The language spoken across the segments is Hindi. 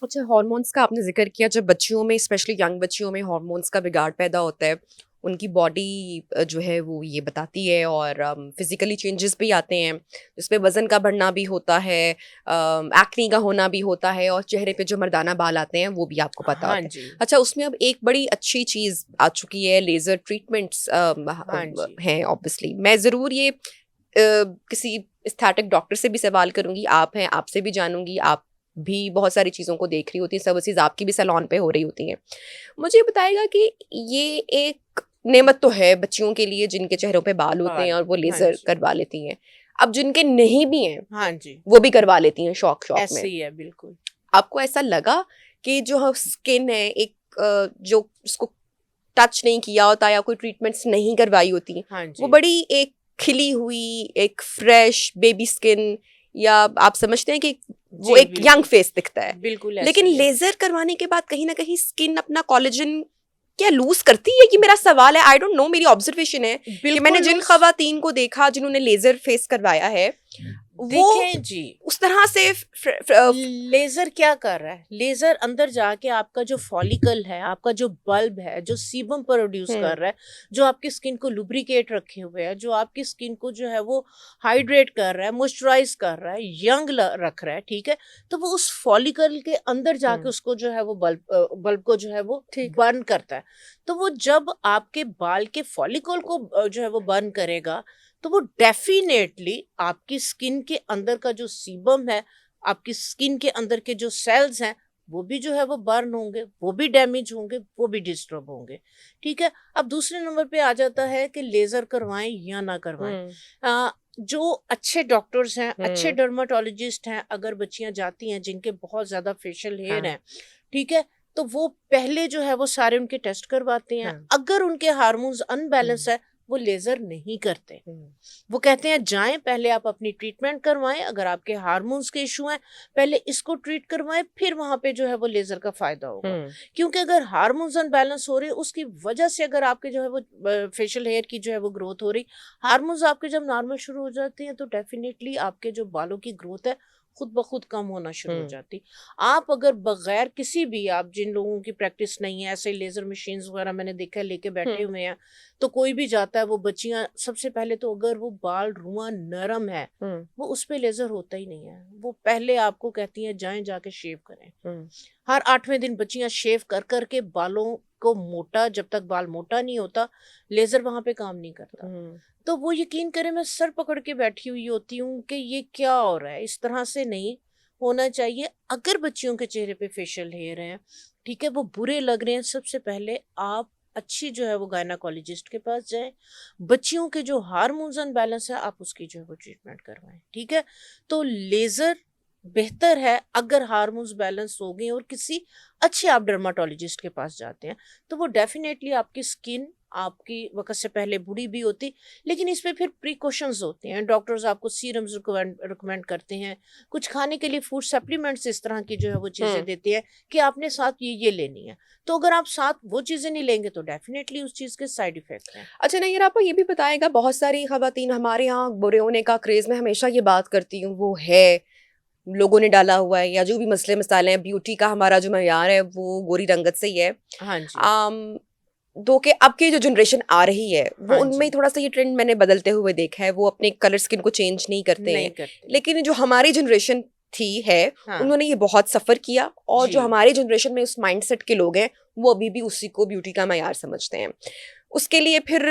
अच्छा, हार्मोन्स का आपने ज़िक्र किया। जब बच्चियों में, स्पेशली यंग बच्चियों में हार्मोन्स का बिगाड़ पैदा होता है, उनकी बॉडी जो है वो ये बताती है, और फिज़िकली चेंजेस भी आते हैं, जिसमें वज़न का बढ़ना भी होता है, एक्ने का होना भी होता है, और चेहरे पे जो मर्दाना बाल आते हैं वो भी आपको पता हाँ होता है। जी। अच्छा, उसमें अब एक बड़ी अच्छी चीज़ आ चुकी है, लेज़र ट्रीटमेंट्स हाँ जी। हैं ऑब्वियसली। मैं ज़रूर ये किसी एस्थेटिक डॉक्टर से भी सवाल करूँगी, आप हैं, आपसे भी जानूँगी, आप भी बहुत सारी चीज़ों को देख रही होती हैं, सर्विसेज़ आपकी भी सैलून पे हो रही होती हैं। मुझे ये बताइएगा कि ये एक नेमत तो है बच्चियों के लिए जिनके चेहरों पे बाल होते हैं बाल। और वो हाँ लेज़र जी। करवा लेती हैं। अब जिनके नहीं भी हैं, हाँ जी। वो भी करवा लेती हैं शौक-शौक में। ऐसे ही है बिल्कुल। आपको ऐसा लगा कि जो स्किन है एक जो उसको टच नहीं किया होता या कोई ट्रीटमेंट्स नहीं करवाई होती, हाँ वो जी। बड़ी एक खिली हुई, एक फ्रेश बेबी स्किन, या आप समझते हैं कि वो जी, एक यंग बिल्कुल। फेस दिखता है। बिल्कुल ऐसे लेकिन ही है। लेज़र करवाने के बाद कहीं न कहीं स्किन अपना कोलेजन क्या लूज़ करती है? ये मेरा सवाल है, आई डोंट नो, मेरी ऑब्जर्वेशन है कि मैंने बिल्कुल जिन लूज़। ख़वातीन को देखा जिन्होंने लेज़र फेस करवाया है, वो देखें जी, उस तरह से लेज़र क्या कर रहा है? लेज़र अंदर जाके आपका जो फॉलिकल है, आपका जो बल्ब है, जो सीबम प्रोड्यूस हुँ, कर रहा है, जो आपकी स्किन को लुब्रिकेट रखे हुए है, जो आपकी स्किन को जो है वो हाइड्रेट कर रहा है, मॉइस्चराइज़ कर रहा है, यंग ल रख रहा है, ठीक है? तो वो उस फॉलिकल के अंदर जाके हुँ, उसको जो है वो बल्ब को जो है वो ठीक। बर्न करता है। तो वो जब आपके बाल के फॉलिकल को जो है वो बर्न करेगा, तो वो डेफ़िनेटली आपकी स्किन के अंदर का जो सीबम है, आपकी स्किन के अंदर के जो सेल्स हैं, वो भी जो है वो बर्न होंगे, वो भी डैमेज होंगे, वो भी डिस्टर्ब होंगे, ठीक है? अब दूसरे नंबर पे आ जाता है कि लेज़र करवाएँ या ना करवाएँ। हुँ, जो अच्छे डॉक्टर्स हैं, अच्छे हुँ, डर्माटोलॉजिस्ट हैं, अगर बच्चियाँ जाती हैं जिनके बहुत ज़्यादा फेशियल हेयर हाँ, हैं, ठीक है? तो वो पहले जो है वो सारे उनके टेस्ट करवाते हैं। हाँ, अगर उनके हार्मोन्स अनबैलेंस हुँ, है, वो लेज़र नहीं करते। हुँ, वो कहते हैं जाएँ पहले आप अपनी ट्रीटमेंट करवाएँ, अगर आपके हार्मोन्स के इश्यू हैं, पहले इसको ट्रीट करवाएँ, फिर वहाँ पे जो है वो लेज़र का फ़ायदा होगा। हुँ, क्योंकि अगर हार्मोन्स अनबैलेंस हो रहे हैं, उसकी वजह से अगर आपके जो है वो फेशियल हेयर की जो है वो ग्रोथ हो रही, हार्मोन्स आपके जब नॉर्मल शुरू हो जाते हैं, तो डेफ़िनेटली आपके जो बालों की ग्रोथ है, खुद ब खुद कम होना शुरू हो हुँ, जाती। आप अगर बगैर किसी भी, आप जिन लोगों की प्रैक्टिस नहीं है, ऐसे लेज़र मशीन्स वगैरह मैंने देखा है लेके बैठे हुँ, हुए हैं, तो कोई भी जाता है, वो बच्चियाँ सबसे पहले तो अगर वो बाल रुआँ नरम है, हुँ, वो उस पे लेज़र होता ही नहीं है। वो पहले आपको कहती हैं जाएँ जाके शेव करें। हुँ, हर 8वें दिन बच्चियाँ शेव कर के बालों को मोटा, जब तक बाल मोटा नहीं होता, लेज़र वहाँ पे काम नहीं करता। हुँ, तो वो यकीन करें मैं सर पकड़ के बैठी हुई होती हूँ कि ये क्या हो रहा है? इस तरह से नहीं होना चाहिए। अगर बच्चियों के चेहरे पे फेशियल हेयर हैं, ठीक है, वो बुरे लग रहे हैं, सबसे पहले आप अच्छी जो है वो गायनेकोलॉजिस्ट के पास जाएँ। बच्चियों के जो हार्मोन्स अनबैलेंस है, आप उसकी जो है वो ट्रीटमेंट करवाएँ, ठीक है? तो लेज़र बेहतर है अगर हार्मोन्स बैलेंस हो गए और किसी अच्छे आप डर्माटोलॉजिस्ट के पास जाते हैं, तो वो डेफ़िनेटली आपकी स्किन आपकी वक़्त से पहले बूढ़ी भी होती, लेकिन इस पे फिर प्रिकॉशंस होते हैं। डॉक्टर्स आपको सीरम्स रिकमेंड करते हैं। कुछ खाने के लिए फूड सप्लीमेंट्स इस तरह की जो है वो चीज़ें हुँ। देते हैं कि आपने साथ ये लेनी है। तो अगर आप साथ वो चीज़ें नहीं लेंगे तो डेफ़िनेटली उस चीज़ के साइड इफ़ेक्ट हैं। अच्छा, नहीं, आप ये भी बताएगा, बहुत सारी ख़वातीन हमारे यहाँ बुरे होने का क्रेज़, मैं हमेशा ये बात करती हूँ, वो है, लोगों ने डाला हुआ है या जो भी मसले मसाले हैं, ब्यूटी का हमारा जो मयार है वो गोरी रंगत से ही है। हाँ जी। दो के अब की जो जनरेशन आ रही है, वो हाँ उनमें जी। थोड़ा-सा ये ट्रेंड मैंने बदलते हुए देखा है, वो अपने कलर स्किन को चेंज नहीं करते नहीं हैं। करते। लेकिन जो हमारी जनरेशन है, हाँ। उन्होंने ये बहुत सफ़र किया, और जो जी। हमारी जनरेशन में उस माइंडसेट के लोग हैं, वो अभी भी उसी को ब्यूटी का मयार समझते हैं। उसके लिए फिर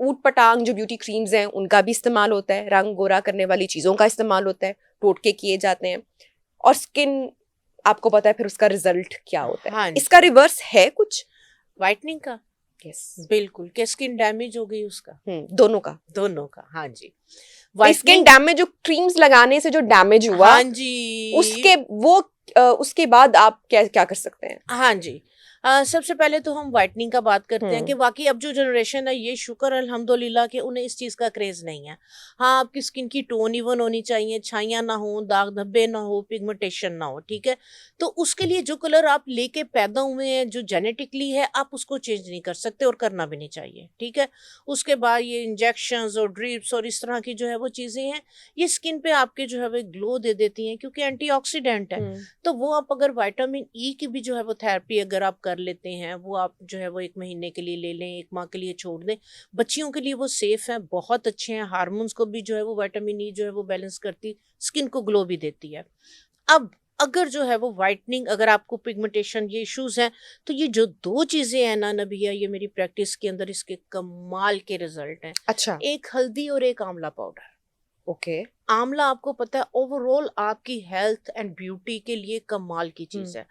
ऊट-पटांग जो ब्यूटी क्रीम्स हैं, उनका भी इस्तेमाल होता है, रंग गोरा करने वाली चीज़ों का इस्तेमाल होता है, टोटके किए जाते हैं, और स्किन, आपको पता है फिर उसका रिज़ल्ट क्या होता है। हाँ इसका जी। रिवर्स है कुछ? व्हाइटनिंग का? यस। बिल्कुल, कि स्किन डैमेज हो गई उसका? दोनों का। दोनों का, हाँ जी। भाई, स्किन व्हाइटनिंग। डैमेज जो क्रीम्स लगाने से जो डैमेज हुआ, हाँ जी। उसके वो उसके बाद आप क्या क्या कर सकते हैं? हाँ जी। सबसे पहले तो हम वाइटनिंग का बात करते हैं कि हम्म। वाकई अब जो जनरेशन है ये शुक्र अल्हम्दुलिल्लाह कि उन्हें इस चीज़ का क्रेज़ नहीं है। हाँ, आपकी स्किन की टोन इवन होनी चाहिए, छाइयाँ ना हो, दाग धब्बे ना हो, पिगमेंटेशन ना हो, ठीक है? तो उसके लिए जो कलर आप लेके पैदा हुए हैं, जो जेनेटिकली है, आप उसको चेंज नहीं कर सकते और करना भी नहीं चाहिए, ठीक है? उसके बाद ये इंजेक्शंस और ड्रिप्स और इस तरह की जो है वो चीज़ें हैं, ये स्किन पे आपके जो है वो ग्लो दे देती हैं क्योंकि एंटीऑक्सीडेंट है। हम्म। तो वो आप अगर विटामिन ई की भी जो है वो थेरेपी अगर आप कर लेते हैं, वो आप जो है वो 1 महीने के लिए ले लें, 1 माह के लिए छोड़ दें। बच्चियों के लिए वो सेफ़ है, बहुत अच्छे हैं, हार्मोन्स को भी जो है वो विटामिन ई जो है वो बैलेंस करती, स्किन को ग्लो भी देती है। अब अगर जो है वो व्हाइटनिंग अगर आपको पिगमेंटेशन ये इश्यूज़ हैं, तो ये जो 2 चीज़ें हैं ना नबिया, ये मेरी प्रैक्टिस के अंदर इसके कमाल के रिज़ल्ट हैं। अच्छा। एक हल्दी और एक आंवला पाउडर। ओके। आंवला आपको पता है ओवरऑल आपकी हेल्थ एंड ब्यूटी के लिए कमाल की हम्म। चीज़ है।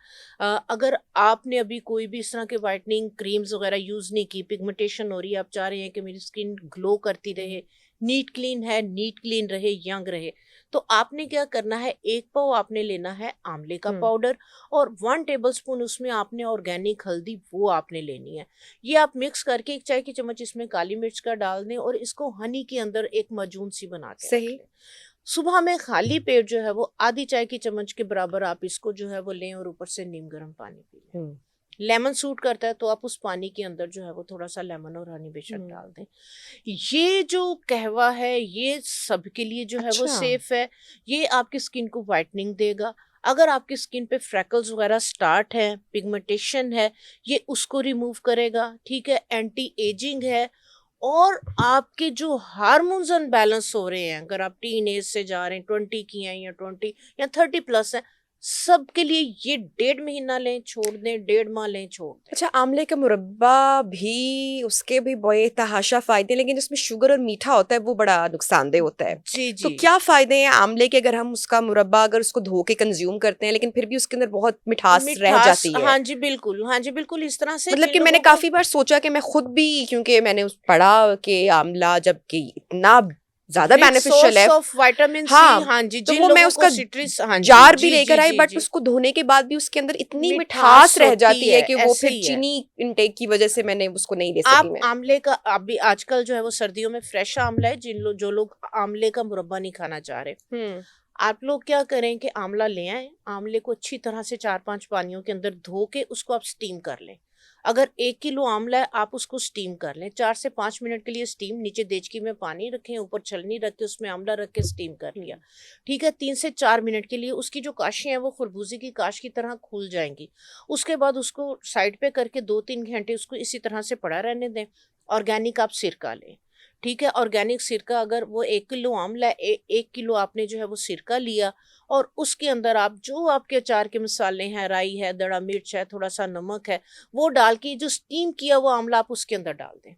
अगर आपने अभी कोई भी इस तरह के वाइटनिंग क्रीम्स वगैरह यूज़ नहीं की, पिगमेंटेशन हो रही है, आप चाह रहे हैं कि मेरी स्किन ग्लो करती रहे, नीट क्लीन है, नीट क्लीन रहे, यंग रहे, तो आपने क्या करना है, 1 पाव आपने लेना है आंवले का हम्म। पाउडर और 1 टेबलस्पून उसमें आपने ऑर्गेनिक हल्दी वो आपने लेनी है। ये आप मिक्स करके 1 चाय की चम्मच इसमें काली मिर्च का डाल दें और इसको हनी के अंदर एक माजून सी बना के रख सही। लें। सुबह में खाली पेट जो है वो आधी चाय की चम्मच के बराबर आप इसको जो है वो लें और ऊपर से नीम गर्म पानी पी लें। हम्म। लेमन सूट करता है तो आप उस पानी के अंदर जो है वो थोड़ा सा लेमन और हनी बेशक हम्म। डाल दें। ये जो कहवा है ये सबके लिए जो है वो अच्छा। सेफ है। ये आपकी स्किन को वाइटनिंग देगा। अगर आपकी स्किन पे फ्रैकल्स वगैरह स्टार्ट है, पिगमेंटेशन है, ये उसको रिमूव करेगा, ठीक है? एंटी एजिंग है और आपके जो हार्मोन्स अनबैलेंस हो रहे हैं, अगर आप टीन एज से जा रहे हैं, 20 की हैं या 20 या 30 प्लस हैं, सबके लिए ये 1.5 महीना लें, छोड़ दें, 1.5 माह लें, छोड़ दें। अच्छा, आंवले का मुरब्बा भी, उसके भी बड़े तहाशा फायदे, लेकिन जिसमें शुगर और मीठा होता है वो बड़ा नुकसानदेह होता है। जी, तो जी। क्या फायदे हैं आंवले के, अगर हम उसका मुरब्बा अगर उसको धो के कंज्यूम करते हैं लेकिन फिर भी उसके अंदर बहुत मिठास रह मिठास, जाती है? हाँ जी, बिल्कुल। हाँ जी, बिल्कुल इस तरह से मतलब जिन कि मैंने लोगों को काफी बार सोचा कि मैं खुद भी, क्योंकि मैंने पढ़ा कि आंवला जबकि इतना ज्यादा रिच बेनिफिशियल सोर्स है। ऑफ विटामिन सी, हाँ, हाँ जी, तो जिन वो मैं लोगों को उसका सिट्रिस, हाँ जी, जार भी जी, जी, लेकर आई, जी, बट जी। उसको धोने के बाद भी उसके अंदर इतनी मिठास मिठास रह होती जाती है है, कि वो ऐसे फिर ही है। चीनी इंटेक की वजह से मैंने उसको नहीं ले सकी आप मैं। आमले का अभी आजकल जो है वो सर्दियों में फ्रेश आमला है, जो लोग आमले का मुरब्बा नहीं खाना चाह रहे, हम्म। आप लोग क्या करें कि आंवला ले आएं, आंवले को अच्छी तरह से 4-5 पानियों के अंदर धो के उसको आप स्टीम कर लें। अगर 1 किलो आंवला है आप उसको स्टीम कर लें, 4 से 5 मिनट के लिए स्टीम, नीचे देचकी में पानी रखें, ऊपर छलनी रख के उसमें आंवला रख के स्टीम कर लिया, ठीक है? 3 से 4 मिनट के लिए उसकी जो काशें हैं वो खरबूजे की काश की तरह खुल जाएंगी। उसके बाद उसको साइड पे करके 2-3 घंटे उसको इसी तरह से पड़ा रहने दें। ऑर्गेनिक आप सिरका लें, ठीक है? ऑर्गेनिक सिरका अगर वो 1 किलो आंवला है, 1 किलो आपने जो है वो सिरका लिया और उसके अंदर आप जो आपके अचार के मसाले हैं, राई है, दड़ा मिर्च है, थोड़ा-सा नमक है, वो डाल के जो स्टीम किया हुआ आंवला आप उसके अंदर डाल दें।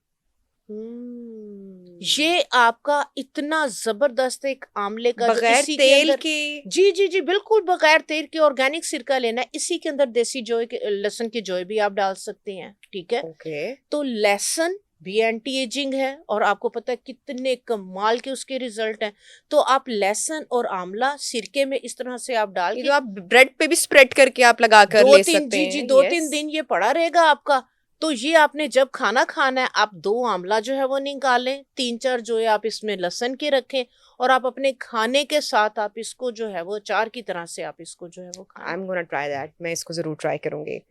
हम्म। ये आपका इतना ज़बरदस्त एक आंवले का जो बगैर इसी के तेल अंदर, के? जी, जी, जी, बिल्कुल बगैर तेल के ऑर्गेनिक सिरका लेना है। इसी के अंदर देसी जोए के लहसुन की जोए भी आप डाल सकते हैं, ठीक है? ओके। तो लहसुन भी एंटी एजिंग है और आपको पता है कितने कमाल के उसके रिजल्ट हैं। तो आप लहसुन और आंवला सिरके में इस तरह से आप डाल ये के तो आप ब्रेड पे भी स्प्रेड करके आप लगा कर दो ले तीन, सकते जी, जी, हैं। 2-3 यस। दिन ये पड़ा रहेगा आपका। तो ये आपने जब खाना खाना है, आप 2 आंवला जो है वो निकालें, 3-4 जो है आप इसमें लहसुन के रखें और आप अपने खाने के साथ आप इसको जो है वो अचार की तरह से आप इसको जो है वो खाएँ। I am gonna try that, मैं इसको जरूर ट्राई करूंगी।